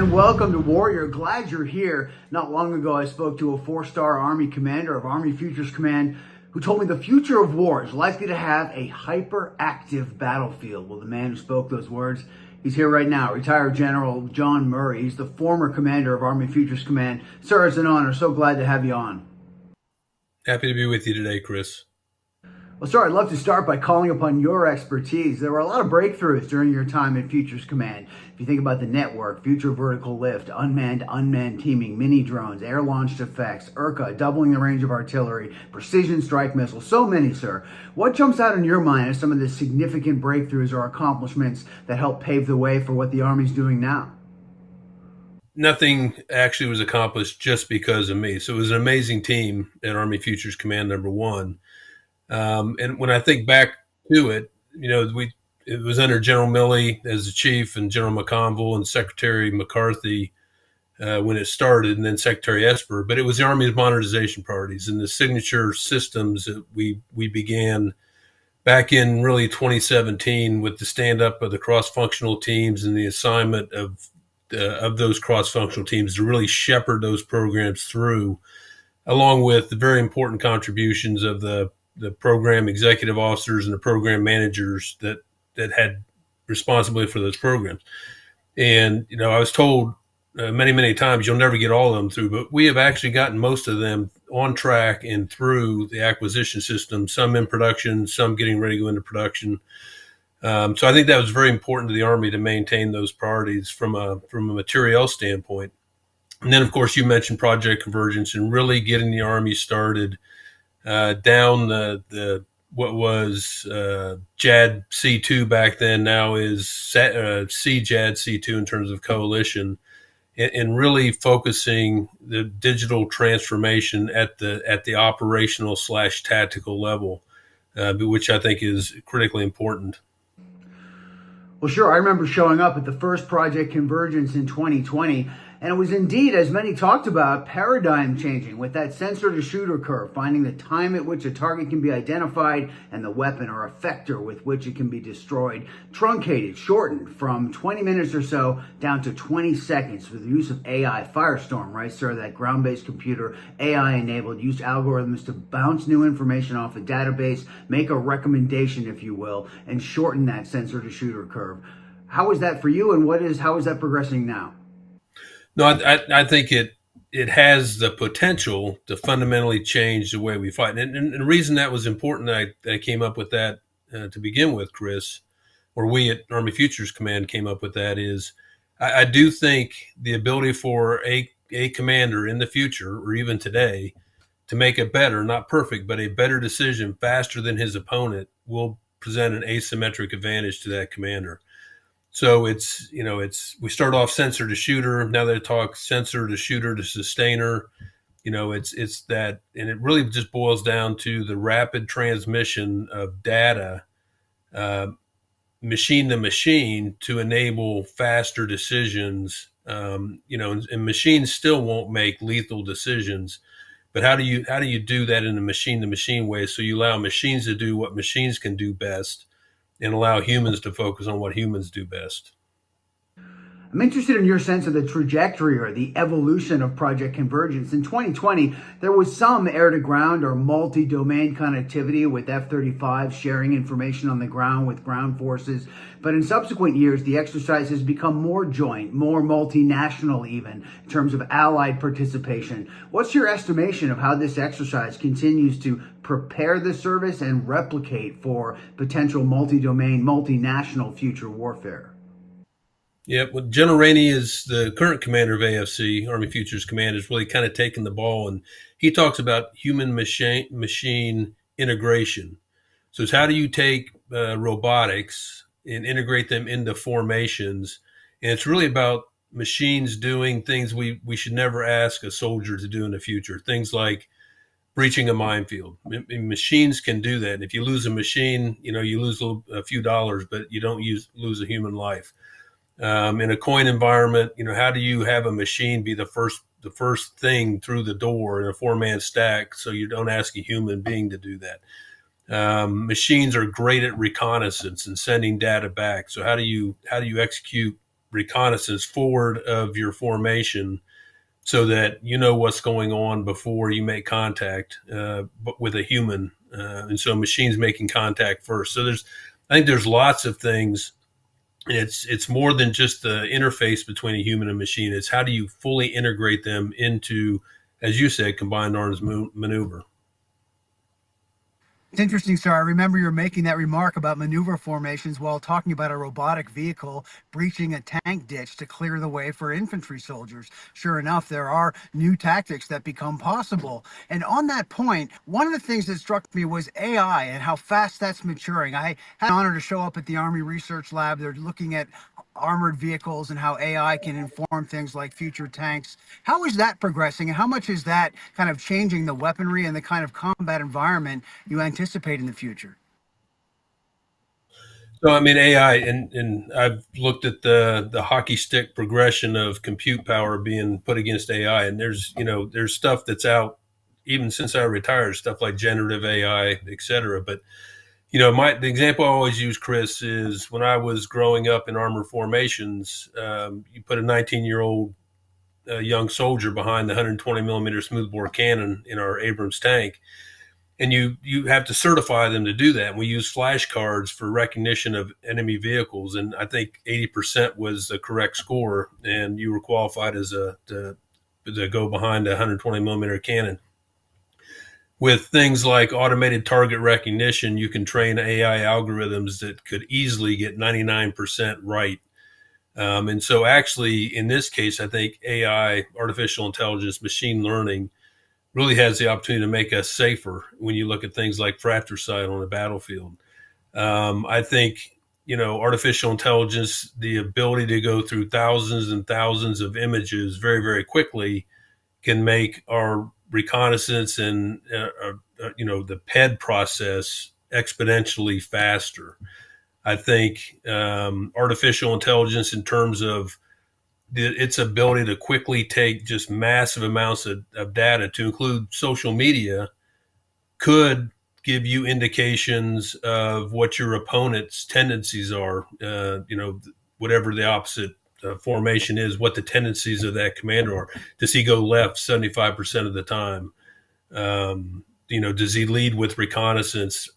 and welcome to Warrior. Glad you're here. Not long ago, I spoke to a 4-star Army commander of Army Futures Command who told me the future of war is likely to have a hyperactive battlefield. Well, the man who spoke those words, he's here right now, retired General John Murray. He's the former commander of Army Futures Command. Sir, it's an honor. So glad to have you on. Happy to be with you today, Chris. Well, sir, I'd love to start by calling upon your expertise. There were a lot of breakthroughs during your time in Futures Command. If you think about the network, future vertical lift, unmanned teaming, mini drones, air-launched effects, IRCA, doubling the range of artillery, precision strike missiles, so many, sir. What jumps out in your mind as some of the significant breakthroughs or accomplishments that help pave the way for what the Army's doing now? Nothing actually was accomplished just because of me. So it was an amazing team at Army Futures Command number one. And when I think back to it, it was under General Milley as the chief and General McConville and Secretary McCarthy when it started, and then Secretary Esper. But it was the Army's modernization priorities and the signature systems that we began back in really 2017 with the stand up of the cross-functional teams and the assignment of those cross-functional teams to really shepherd those programs through, along with the very important contributions of the program executive officers and the program managers that had responsibility for those programs. And, I was told many times you'll never get all of them through, but we have actually gotten most of them on track and through the acquisition system, some in production, some getting ready to go into production. So I think that was very important to the Army to maintain those priorities from a materiel standpoint. And then, of course, you mentioned Project Convergence and really getting the Army started down the what was JAD C2 back then, now is CJAD C2 in terms of coalition, and really focusing the digital transformation at the operational / tactical level, which I think is critically important. Well, sure. I remember showing up at the first Project Convergence in 2020, and it was indeed, as many talked about, paradigm changing with that sensor to shooter curve, finding the time at which a target can be identified and the weapon or effector with which it can be destroyed, truncated, shortened from 20 minutes or so down to 20 seconds with the use of AI, Firestorm, right, sir? That ground-based computer, AI-enabled, used algorithms to bounce new information off a database, make a recommendation, if you will, and shorten that sensor to shooter curve. How is that for you, and how is that progressing now? No, I think it has the potential to fundamentally change the way we fight. And the reason that was important that I came up with that to begin with, Chris, or we at Army Futures Command came up with that, is I do think the ability for a commander in the future or even today to make a better, not perfect, but a better decision faster than his opponent will present an asymmetric advantage to that commander. So we start off sensor to shooter. Now they talk sensor to shooter to sustainer. It's that, and it really just boils down to the rapid transmission of data, machine to machine, to enable faster decisions. And machines still won't make lethal decisions, but how do you do that in a machine to machine way? So you allow machines to do what machines can do best, and allow humans to focus on what humans do best. I'm interested in your sense of the trajectory or the evolution of Project Convergence. In 2020, there was some air-to-ground or multi-domain connectivity with F-35 sharing information on the ground with ground forces. But in subsequent years, the exercise has become more joint, more multinational even, in terms of allied participation. What's your estimation of how this exercise continues to prepare the service and replicate for potential multi-domain, multinational future warfare? Yeah, well, General Rainey is the current commander of AFC, Army Futures Command, is really kind of taking the ball, and he talks about human machine integration. So it's how do you take robotics and integrate them into formations, and it's really about machines doing things we should never ask a soldier to do in the future. Things like breaching a minefield. Machines can do that. If you lose a machine, you lose a few dollars, but you don't lose a human life. In a coin environment, how do you have a machine be the first thing through the door in a 4-man stack, so you don't ask a human being to do that? Machines are great at reconnaissance and sending data back. So how do you execute reconnaissance forward of your formation so that you know what's going on before you make contact with a human. And so machines making contact first. So I think there's lots of things. It's more than just the interface between a human and machine. It's how do you fully integrate them into, as you said, combined arms maneuver. It's interesting, sir. I remember you were making that remark about maneuver formations while talking about a robotic vehicle breaching a tank ditch to clear the way for infantry soldiers. Sure enough, there are new tactics that become possible. And on that point, one of the things that struck me was AI and how fast that's maturing. I had the honor to show up at the Army Research Lab. They're looking at armored vehicles and how AI can inform things like future tanks. How is that progressing, and how much is that kind of changing the weaponry and the kind of combat environment you anticipate in the future? So I mean AI, and I've looked at the hockey stick progression of compute power being put against AI, and there's stuff that's out even since I retired, stuff like generative AI, et cetera. But the example I always use, Chris, is when I was growing up in armored formations. You put a 19-year-old young soldier behind the 120 millimeter smoothbore cannon in our Abrams tank, and you have to certify them to do that. And we use flashcards for recognition of enemy vehicles, and I think 80% was the correct score, and you were qualified as to go behind a 120 millimeter cannon. With things like automated target recognition, you can train AI algorithms that could easily get 99% right. And so, actually, in this case, I think AI, artificial intelligence, machine learning, really has the opportunity to make us safer when you look at things like fratricide on a battlefield. I think, artificial intelligence, the ability to go through thousands and thousands of images very, very quickly can make our reconnaissance and the PED process exponentially faster. I think artificial intelligence, in terms of its ability to quickly take just massive amounts of data, to include social media, could give you indications of what your opponent's tendencies are. Whatever the opposite formation is, what the tendencies of that commander are. Does he go left 75% of the time? Does he lead with reconnaissance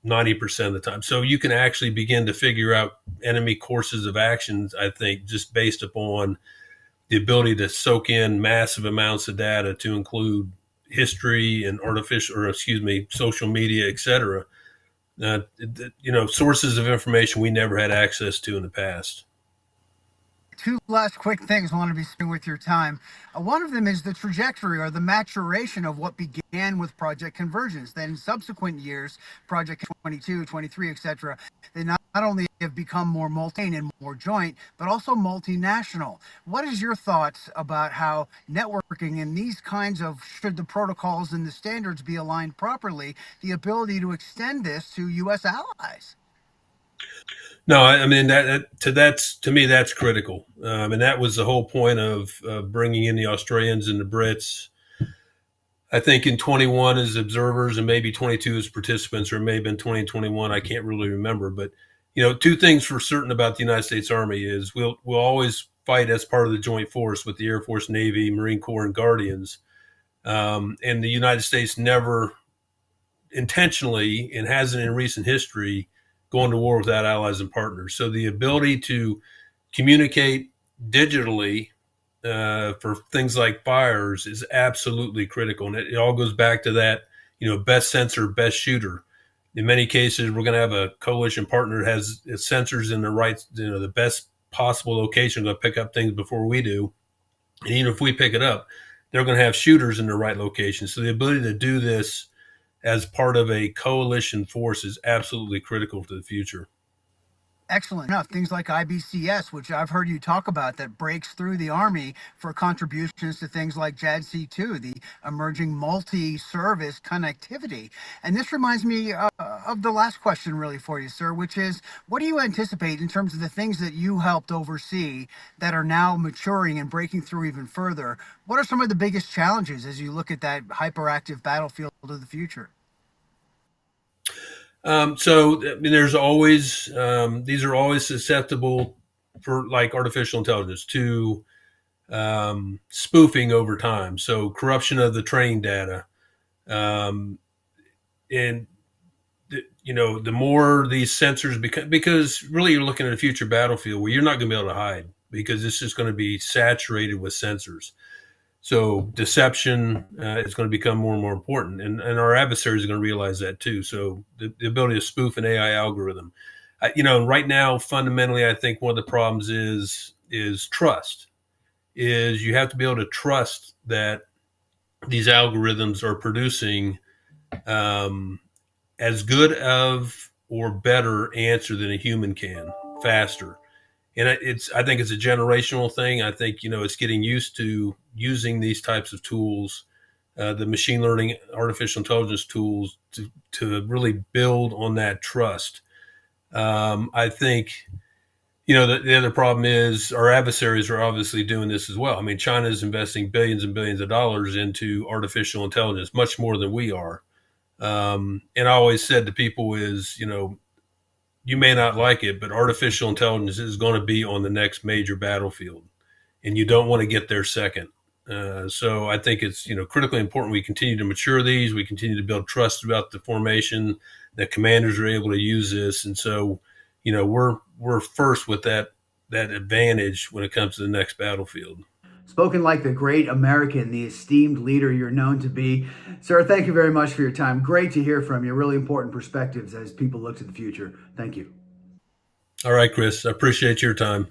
90% of the time? So you can actually begin to figure out enemy courses of actions, I think, just based upon the ability to soak in massive amounts of data, to include history and social media, et cetera. Sources of information we never had access to in the past. Two last quick things I want to be spending with your time. One of them is the trajectory or the maturation of what began with Project Convergence. Then in subsequent years, Project 22, 23, etc., they not only have become more multi and more joint, but also multinational. What is your thoughts about how networking and these kinds of, should the protocols and the standards be aligned properly, the ability to extend this to U.S. allies? No, I mean that's to me that's critical, and that was the whole point of bringing in the Australians and the Brits. I think in 21 as observers and maybe 22 as participants, or it may have been 2021. I can't really remember, but two things for certain about the United States Army is we'll always fight as part of the joint force with the Air Force, Navy, Marine Corps, and Guardians. And the United States never intentionally, and hasn't in recent history, going to war without allies and partners. So the ability to communicate digitally for things like fires is absolutely critical. And it all goes back to that, best sensor, best shooter. In many cases, we're going to have a coalition partner that has sensors in the right, the best possible location, going to pick up things before we do. And even if we pick it up, they're going to have shooters in the right location. So the ability to do this as part of a coalition force is absolutely critical to the future. Excellent enough. Things like IBCS, which I've heard you talk about, that breaks through the Army for contributions to things like JADC2, the emerging multi-service connectivity. And this reminds me of the last question really for you, sir, which is, what do you anticipate in terms of the things that you helped oversee that are now maturing and breaking through even further? What are some of the biggest challenges as you look at that hyperactive battlefield of the future? So I mean, there's always these are always susceptible for like artificial intelligence to spoofing over time. So corruption of the training data, um, and the more these sensors become, because really you're looking at a future battlefield where you're not going to be able to hide because it's just going to be saturated with sensors. So deception is going to become more and more important, and our adversaries are going to realize that too. So the ability to spoof an AI algorithm, right now, fundamentally, I think one of the problems is trust. Is you have to be able to trust that these algorithms are producing um, as good of or better answer than a human can, faster. And I think it's a generational thing. I think it's getting used to using these types of tools, the machine learning, artificial intelligence tools, to really build on that trust. I think the other problem is our adversaries are obviously doing this as well. I mean, China is investing billions and billions of dollars into artificial intelligence, much more than we are. And I always said to people is, you may not like it, but artificial intelligence is going to be on the next major battlefield, and you don't want to get there second. So I think it's critically important we continue to mature these. We continue to build trust throughout the formation. That commanders are able to use this, and so we're first with that advantage when it comes to the next battlefield. Spoken like the great American, the esteemed leader you're known to be. Sir, thank you very much for your time. Great to hear from you. Really important perspectives as people look to the future. Thank you. All right, Chris, I appreciate your time.